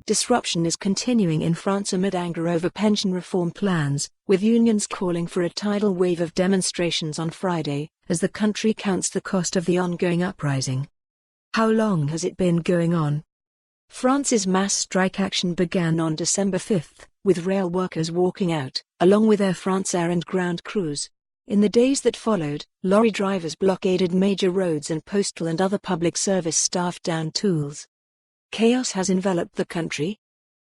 Disruption is continuing in France amid anger over pension reform plans, with unions calling for a tidal wave of demonstrations on Friday, as the country counts the cost of the ongoing uprising. How long has it been going on? France's mass strike action began on December 5, with rail workers walking out, along with Air France air and ground crews. In the days that followed, lorry drivers blockaded major roads and postal and other public service staff downed tools. Chaos has enveloped the country.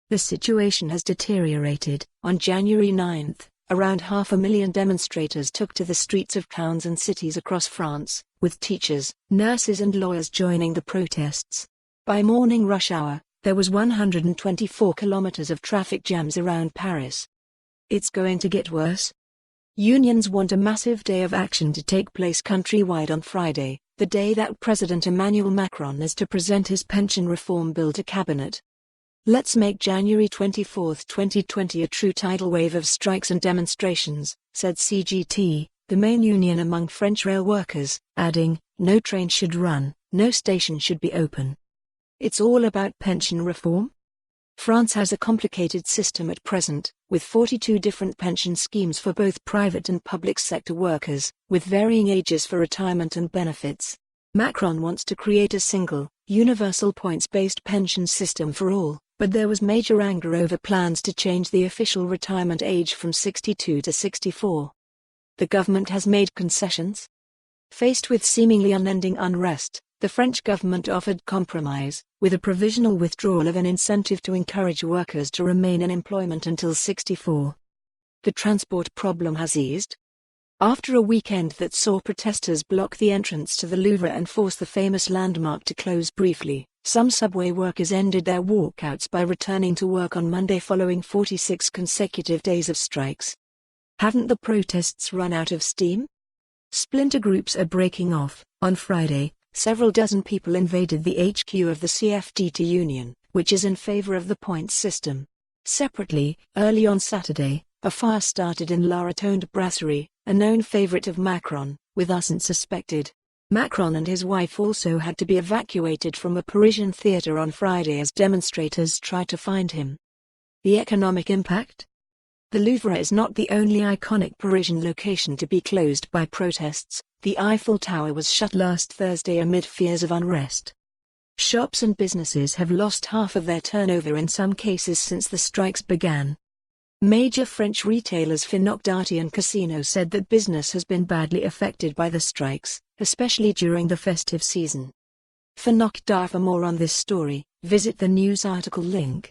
The situation has deteriorated. On January 9, around 500,000 demonstrators took to the streets of towns and cities across France, with teachers, nurses and lawyers joining the protests. By morning rush hour, there was 124 kilometers of traffic jams around Paris. It's going to get worse. Unions want a massive day of action to take place countrywide on Friday, the day that President Emmanuel Macron is to present his pension reform bill to cabinet. Let's make January 24, 2020 a true tidal wave of strikes and demonstrations, said CGT, the main union among French rail workers, adding, no train should run, no station should be open. It's all about pension reform? France has a complicated system at present, with 42 different pension schemes for both private and public sector workers, with varying ages for retirement and benefits. Macron wants to create a single, universal points-based pension system for all, but there was major anger over plans to change the official retirement age from 62 to 64. The government has made concessions. Faced with seemingly unending unrest, the French government offered compromise, with a provisional withdrawal of an incentive to encourage workers to remain in employment until 64. The transport problem has eased. After a weekend that saw protesters block the entrance to the Louvre and force the famous landmark to close briefly, some subway workers ended their walkouts by returning to work on Monday following 46 consecutive days of strikes. Haven't the protests run out of steam? Splinter groups are breaking off. On Friday, several dozen people invaded the HQ of the CFDT union, which is in favor of the points system. Separately, early on Saturday, a fire started in La Rotonde Brasserie, a known favorite of Macron, with arson suspected. Macron and his wife also had to be evacuated from a Parisian theater on Friday as demonstrators tried to find him. The economic impact? The Louvre is not the only iconic Parisian location to be closed by protests. The Eiffel Tower was shut last Thursday amid fears of unrest. Shops and businesses have lost half of their turnover in some cases since the strikes began. Major French retailers Fnac Darty and Casino said that business has been badly affected by the strikes, especially during the festive season. For more on this story, visit the news article link.